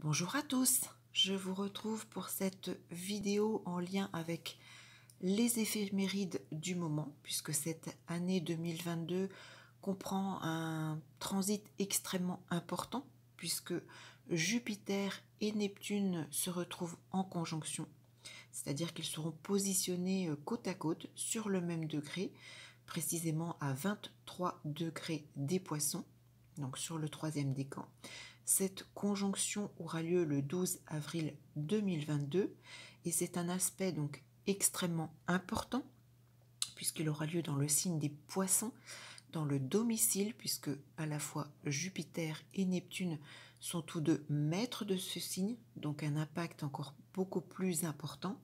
Bonjour à tous, je vous retrouve pour cette vidéo en lien avec les éphémérides du moment, puisque cette année 2022 comprend un transit extrêmement important, puisque Jupiter et Neptune se retrouvent en conjonction, c'est-à-dire qu'ils seront positionnés côte à côte sur le même degré, précisément à 23 degrés des Poissons, donc sur le troisième décan. Cette conjonction aura lieu le 12 avril 2022 et c'est un aspect donc extrêmement important puisqu'il aura lieu dans le signe des Poissons, dans le domicile, puisque à la fois Jupiter et Neptune sont tous deux maîtres de ce signe, donc un impact encore beaucoup plus important.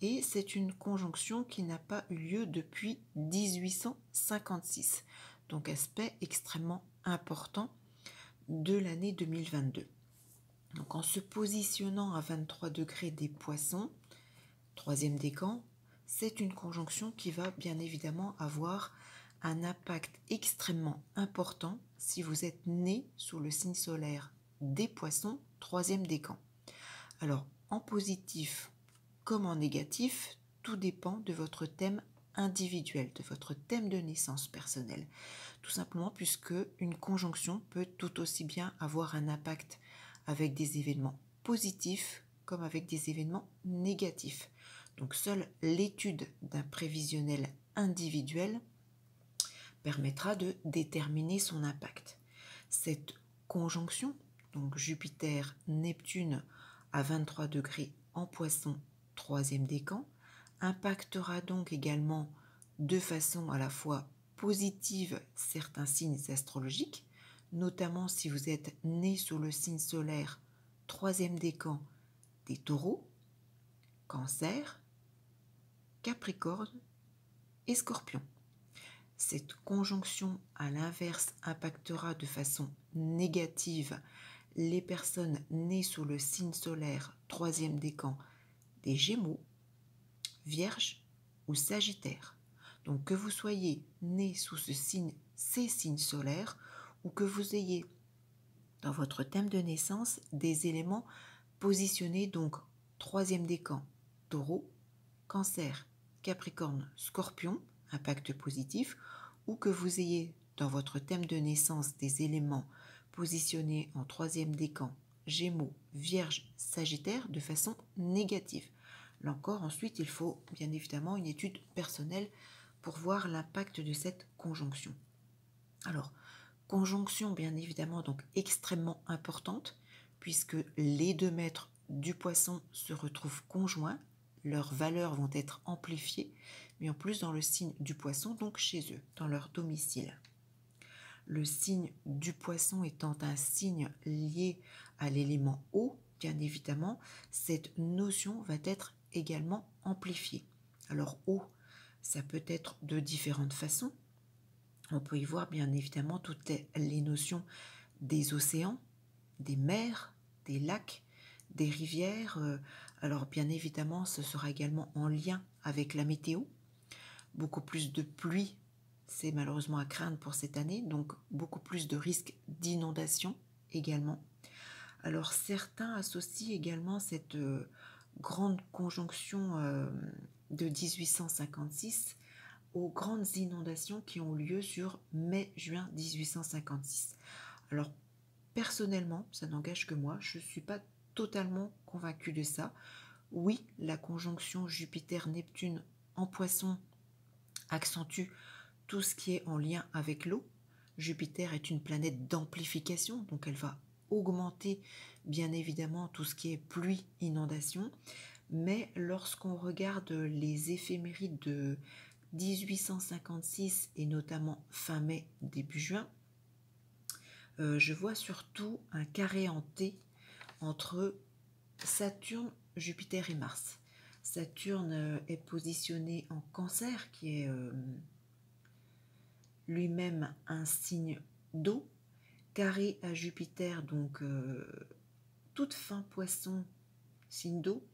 Et c'est une conjonction qui n'a pas eu lieu depuis 1856, donc aspect extrêmement important de l'année 2022. Donc en se positionnant à 23 degrés des Poissons, troisième décan, c'est une conjonction qui va bien évidemment avoir un impact extrêmement important si vous êtes né sous le signe solaire des Poissons, troisième décan. Alors en positif comme en négatif, tout dépend de votre thème individuel, de votre thème de naissance personnel. Tout simplement puisque une conjonction peut tout aussi bien avoir un impact avec des événements positifs comme avec des événements négatifs. Donc seule l'étude d'un prévisionnel individuel permettra de déterminer son impact. Cette conjonction, donc Jupiter-Neptune à 23 degrés en Poisson, troisième décan, impactera donc également de façon à la fois positive certains signes astrologiques, notamment si vous êtes né sous le signe solaire troisième décan des Taureaux, Cancer, Capricorne et Scorpion. Cette conjonction à l'inverse impactera de façon négative les personnes nées sous le signe solaire troisième décan des Gémeaux, Vierge ou Sagittaire. Donc que vous soyez né sous ces signes solaires ou que vous ayez dans votre thème de naissance des éléments positionnés donc troisième décan Taureau, Cancer, Capricorne, Scorpion, impact positif, ou que vous ayez dans votre thème de naissance des éléments positionnés en troisième décan Gémeaux, Vierge, Sagittaire de façon négative. Là encore, ensuite, il faut bien évidemment une étude personnelle pour voir l'impact de cette conjonction. Alors, conjonction bien évidemment donc extrêmement importante puisque les deux maîtres du Poisson se retrouvent conjoints, leurs valeurs vont être amplifiées, mais en plus dans le signe du Poisson, donc chez eux, dans leur domicile. Le signe du Poisson étant un signe lié à l'élément eau, bien évidemment, cette notion va être également amplifiée. Alors eau, ça peut être de différentes façons. On peut y voir bien évidemment toutes les notions des océans, des mers, des lacs, des rivières. Alors bien évidemment, ce sera également en lien avec la météo. Beaucoup plus de pluie, c'est malheureusement à craindre pour cette année, donc beaucoup plus de risques d'inondation également. Alors certains associent également cette grande conjonction de 1856 aux grandes inondations qui ont lieu sur mai-juin 1856. Alors personnellement, ça n'engage que moi, je ne suis pas totalement convaincue de ça. Oui, la conjonction Jupiter-Neptune en Poisson accentue tout ce qui est en lien avec l'eau. Jupiter est une planète d'amplification, donc elle va augmenter bien évidemment tout ce qui est pluie, inondation. Mais lorsqu'on regarde les éphémérides de 1856 et notamment fin mai, début juin, je vois surtout un carré en T entre Saturne, Jupiter et Mars. Saturne est positionné en Cancer, qui est lui-même un signe d'eau, carré à Jupiter, donc toute fin Poisson, signe d'eau,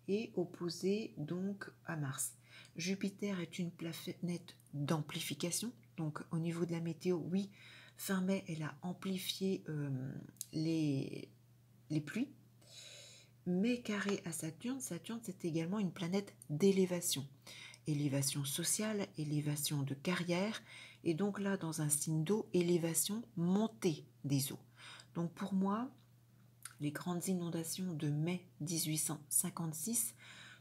et opposé donc à Mars. Jupiter est une planète d'amplification, donc au niveau de la météo, oui, fin mai, elle a amplifié les pluies, mais carré à Saturne, Saturne c'est également une planète d'élévation. Élévation sociale, élévation de carrière, et donc là dans un signe d'eau, élévation, montée des eaux. Donc pour moi, les grandes inondations de mai 1856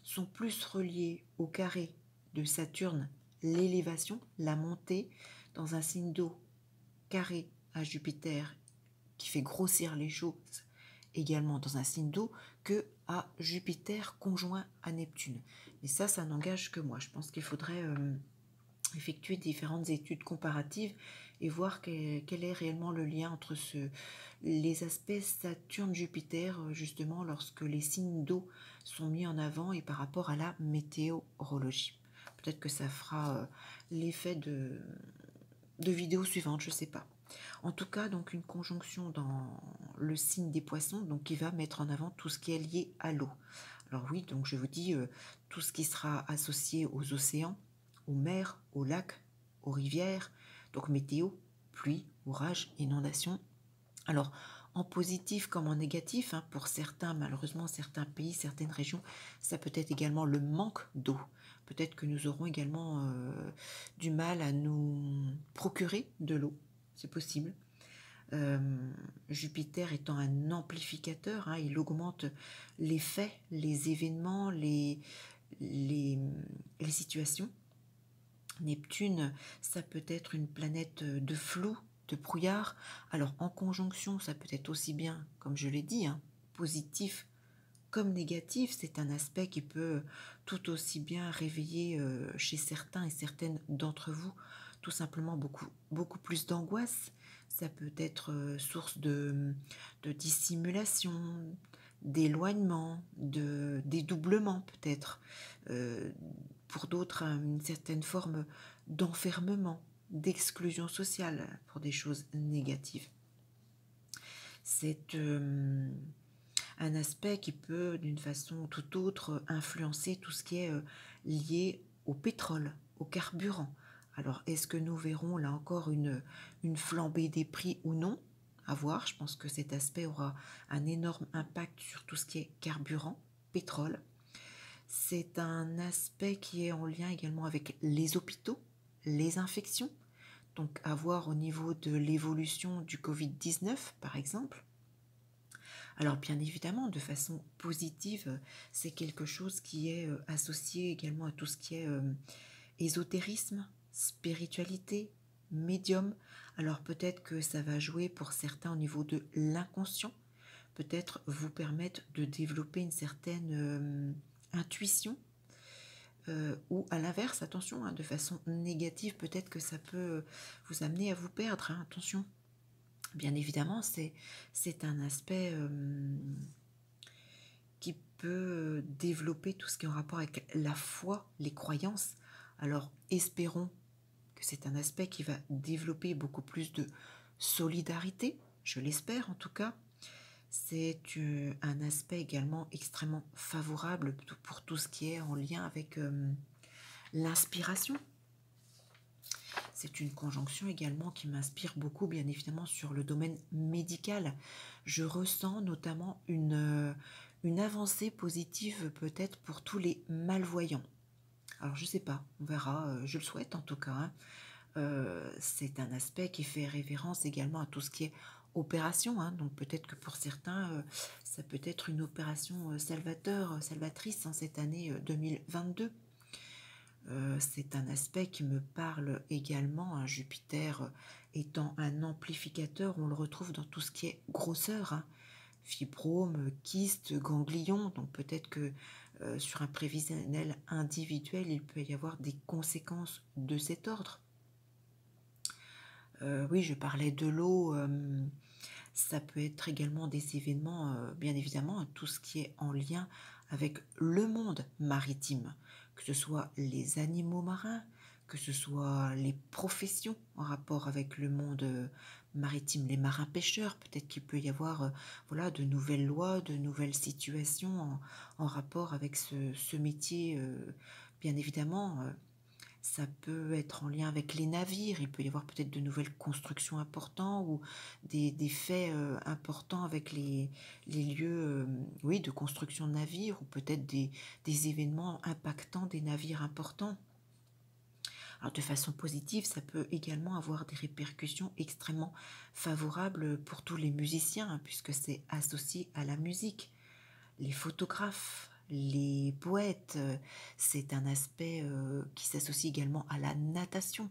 sont plus reliées au carré de Saturne, l'élévation, la montée, dans un signe d'eau carré à Jupiter qui fait grossir les choses également dans un signe d'eau, que à Jupiter conjoint à Neptune. Mais ça n'engage que moi. Je pense qu'il faudrait effectuer différentes études comparatives et voir quel est réellement le lien entre les aspects Saturne-Jupiter, justement lorsque les signes d'eau sont mis en avant et par rapport à la météorologie. Peut-être que ça fera l'effet de vidéos suivantes, je ne sais pas. En tout cas, donc une conjonction dans le signe des poissons, donc qui va mettre en avant tout ce qui est lié à l'eau. Alors oui, donc je vous dis tout ce qui sera associé aux océans, aux mers, aux lacs, aux rivières, donc météo, pluie, orage, inondation. Alors en positif comme en négatif, hein, pour certains, malheureusement, certains pays, certaines régions, ça peut être également le manque d'eau. Peut-être que nous aurons également du mal à nous procurer de l'eau, c'est possible. Jupiter étant un amplificateur, hein, il augmente les faits, les événements, les situations. Neptune, ça peut être une planète de flou, de brouillard. Alors en conjonction, ça peut être aussi bien, comme je l'ai dit, hein, positif comme négatif. C'est un aspect qui peut tout aussi bien réveiller chez certains et certaines d'entre vous tout simplement beaucoup plus d'angoisse. Ça peut être source de dissimulation, d'éloignement, de dédoublement peut-être. Pour d'autres, une certaine forme d'enfermement, d'exclusion sociale pour des choses négatives. C'est un aspect qui peut, d'une façon ou toute autre, influencer tout ce qui est lié au pétrole, au carburant. Alors, est-ce que nous verrons là encore une flambée des prix ou non? À voir, je pense que cet aspect aura un énorme impact sur tout ce qui est carburant, pétrole. C'est un aspect qui est en lien également avec les hôpitaux, les infections, donc à voir au niveau de l'évolution du Covid-19 par exemple. Alors bien évidemment, de façon positive, c'est quelque chose qui est associé également à tout ce qui est ésotérisme, spiritualité, médium. Alors peut-être que ça va jouer pour certains au niveau de l'inconscient, peut-être vous permettre de développer une certaine intuition, ou à l'inverse, attention, hein, de façon négative, peut-être que ça peut vous amener à vous perdre, hein, attention. Bien évidemment, c'est un aspect qui peut développer tout ce qui est en rapport avec la foi, les croyances. Alors, espérons que c'est un aspect qui va développer beaucoup plus de solidarité, je l'espère en tout cas. C'est un aspect également extrêmement favorable pour tout ce qui est en lien avec l'inspiration. C'est une conjonction également qui m'inspire beaucoup, bien évidemment, sur le domaine médical. Je ressens notamment une avancée positive peut-être pour tous les malvoyants. Alors je ne sais pas, on verra, je le souhaite en tout cas, hein. C'est un aspect qui fait référence également à tout ce qui est opération, hein. Donc peut-être que pour certains, ça peut être une opération salvatrice en cette année 2022. C'est un aspect qui me parle également, hein. Jupiter étant un amplificateur, on le retrouve dans tout ce qui est grosseur, hein. Fibrome, kyste, ganglion, donc peut-être que sur un prévisionnel individuel, il peut y avoir des conséquences de cet ordre. Oui, je parlais de l'eau, ça peut être également des événements, bien évidemment, tout ce qui est en lien avec le monde maritime, que ce soit les animaux marins, que ce soit les professions en rapport avec le monde maritime, les marins-pêcheurs, peut-être qu'il peut y avoir voilà, de nouvelles lois, de nouvelles situations en rapport avec ce métier, bien évidemment. Ça peut être en lien avec les navires, il peut y avoir peut-être de nouvelles constructions importantes ou des faits importants avec les lieux oui, de construction de navires ou peut-être des événements impactants des navires importants. Alors de façon positive, ça peut également avoir des répercussions extrêmement favorables pour tous les musiciens, hein, puisque c'est associé à la musique. Les photographes, les poètes, c'est un aspect qui s'associe également à la natation.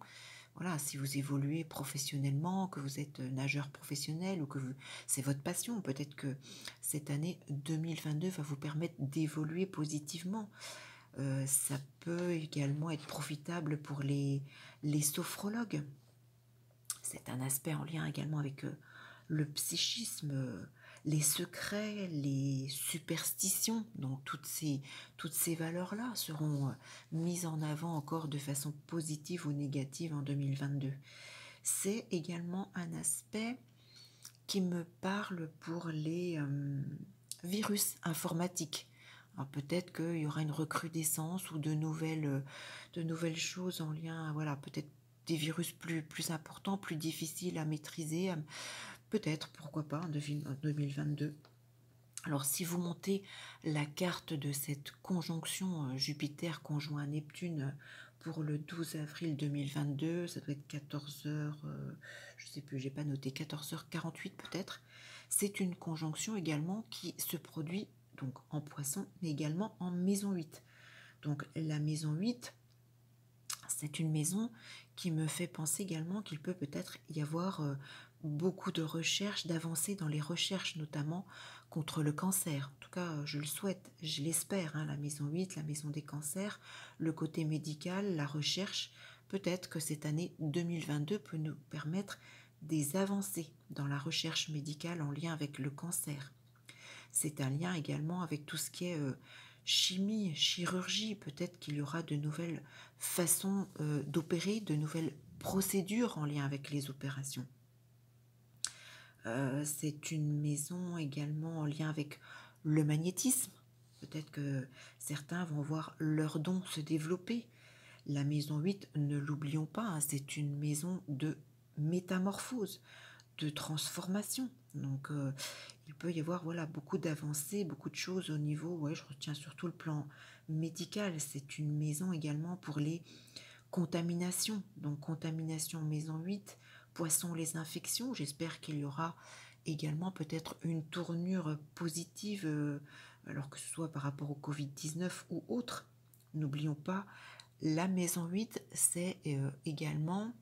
Voilà, si vous évoluez professionnellement, que vous êtes nageur professionnel ou que c'est votre passion, peut-être que cette année 2022 va vous permettre d'évoluer positivement. Ça peut également être profitable pour les sophrologues. C'est un aspect en lien également avec le psychisme, les secrets, les superstitions. Donc toutes ces valeurs-là seront mises en avant encore de façon positive ou négative en 2022. C'est également un aspect qui me parle pour les virus informatiques. Alors peut-être qu'il y aura une recrudescence ou de nouvelles choses en lien, voilà, peut-être des virus plus importants, plus difficiles à maîtriser, peut-être, pourquoi pas, en 2022. Alors si vous montez la carte de cette conjonction Jupiter conjoint à Neptune pour le 12 avril 2022, ça doit être 14 heures, je ne sais plus, j'ai pas noté, 14h48 peut-être. C'est une conjonction également qui se produit donc en Poisson, mais également en maison 8. Donc la maison 8, c'est une maison qui me fait penser également qu'il peut peut-être y avoir beaucoup de recherches, d'avancées dans les recherches, notamment contre le cancer. En tout cas, je le souhaite, je l'espère, hein, la maison 8, la maison des cancers, le côté médical, la recherche. Peut-être que cette année 2022 peut nous permettre des avancées dans la recherche médicale en lien avec le cancer. C'est un lien également avec tout ce qui est chimie, chirurgie. Peut-être qu'il y aura de nouvelles façons d'opérer, de nouvelles procédures en lien avec les opérations. C'est une maison également en lien avec le magnétisme. Peut-être que certains vont voir leurs dons se développer. La maison 8, ne l'oublions pas, hein, c'est une maison de métamorphose, de transformation. Donc il peut y avoir voilà, beaucoup d'avancées, beaucoup de choses au niveau, ouais, je retiens surtout le plan médical. C'est une maison également pour les contaminations. Donc contamination maison 8, poisson les infections. J'espère qu'il y aura également peut-être une tournure positive, alors que ce soit par rapport au Covid-19 ou autre. N'oublions pas, la maison 8, c'est également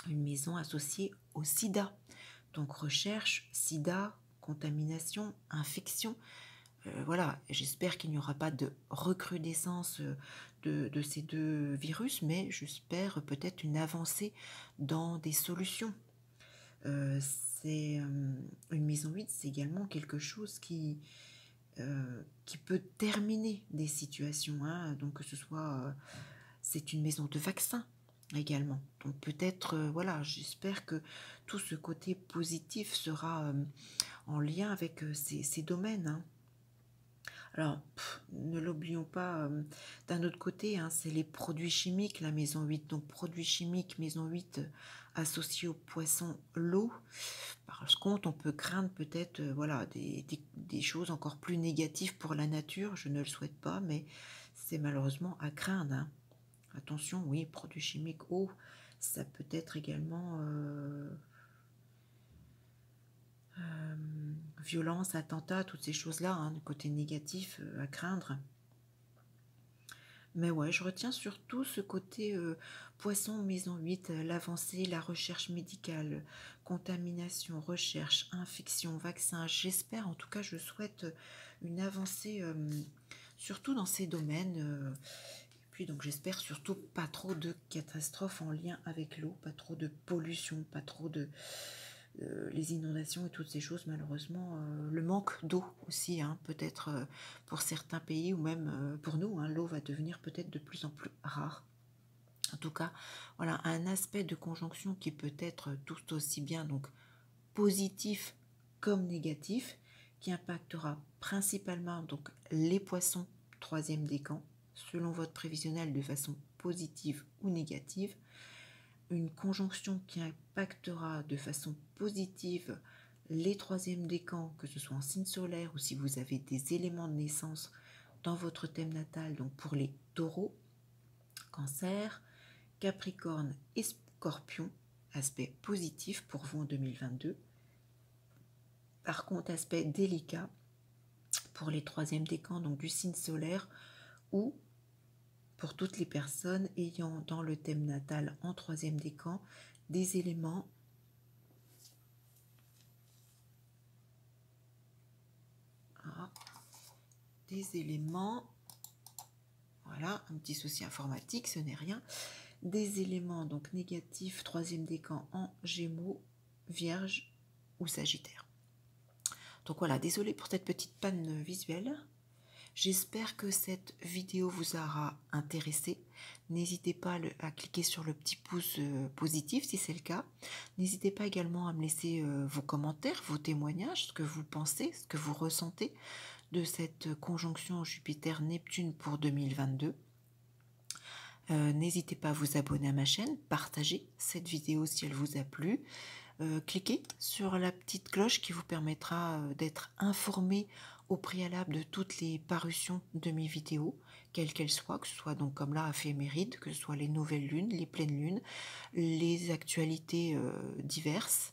une maison associée au sida. Donc recherche, sida, contamination, infection. Voilà, j'espère qu'il n'y aura pas de recrudescence de ces deux virus, mais j'espère peut-être une avancée dans des solutions. Euh, c'est une maison 8, c'est également quelque chose qui peut terminer des situations, hein. Donc que ce soit, c'est une maison de vaccin également. Donc peut-être, voilà, j'espère que tout ce côté positif sera en lien avec ces domaines, hein. Alors, ne l'oublions pas, d'un autre côté, hein, c'est les produits chimiques, la maison 8. Donc, produits chimiques, maison 8 associés au poisson, l'eau. Par contre, on peut craindre peut-être voilà, des choses encore plus négatives pour la nature. Je ne le souhaite pas, mais c'est malheureusement à craindre, hein. Attention, oui, produits chimiques, eau, ça peut être également violence, attentat, toutes ces choses-là, hein, le côté négatif à craindre. Mais ouais, je retiens surtout ce côté poisson maison 8, l'avancée, la recherche médicale, contamination, recherche, infection, vaccin. J'espère, en tout cas, je souhaite une avancée surtout dans ces domaines. Et puis donc j'espère surtout pas trop de catastrophes en lien avec l'eau, pas trop de pollution, pas trop de les inondations et toutes ces choses, malheureusement, le manque d'eau aussi, hein, peut-être pour certains pays ou même pour nous, hein, l'eau va devenir peut-être de plus en plus rare. En tout cas, voilà un aspect de conjonction qui peut être tout aussi bien donc positif comme négatif, qui impactera principalement donc les poissons, troisième décan, selon votre prévisionnel de façon positive ou négative. Une conjonction qui impactera de façon positive les troisièmes décans, que ce soit en signe solaire ou si vous avez des éléments de naissance dans votre thème natal, donc pour les taureaux, cancer, capricorne et scorpion, aspect positif pour vous en 2022. Par contre, aspect délicat pour les troisièmes décans, donc du signe solaire, ou pour toutes les personnes ayant dans le thème natal en troisième décan des éléments voilà, un petit souci informatique, ce n'est rien, des éléments donc négatifs, troisième décan en Gémeaux, Vierge ou Sagittaire. Donc voilà, désolé pour cette petite panne visuelle. J'espère que cette vidéo vous aura intéressé. N'hésitez pas à cliquer sur le petit pouce positif si c'est le cas. N'hésitez pas également à me laisser vos commentaires, vos témoignages, ce que vous pensez, ce que vous ressentez de cette conjonction Jupiter-Neptune pour 2022. N'hésitez pas à vous abonner à ma chaîne, partager cette vidéo si elle vous a plu. Cliquez sur la petite cloche qui vous permettra d'être informé au préalable de toutes les parutions de mes vidéos, quelles qu'elles soient, que ce soit donc comme là éphéméride, que ce soit les nouvelles lunes, les pleines lunes, les actualités diverses,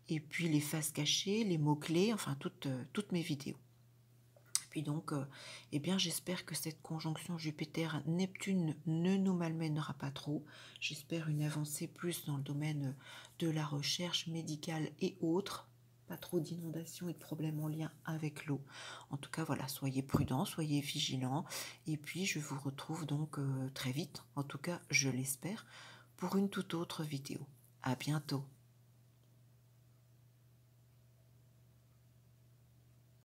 et puis les phases cachées, les mots-clés, enfin toutes mes vidéos. Puis donc, eh bien, j'espère que cette conjonction Jupiter-Neptune ne nous malmènera pas trop. J'espère une avancée plus dans le domaine de la recherche médicale et autres. Pas trop d'inondations et de problèmes en lien avec l'eau. En tout cas, voilà, soyez prudents, soyez vigilants. Et puis, je vous retrouve donc très vite, en tout cas, je l'espère, pour une toute autre vidéo. À bientôt.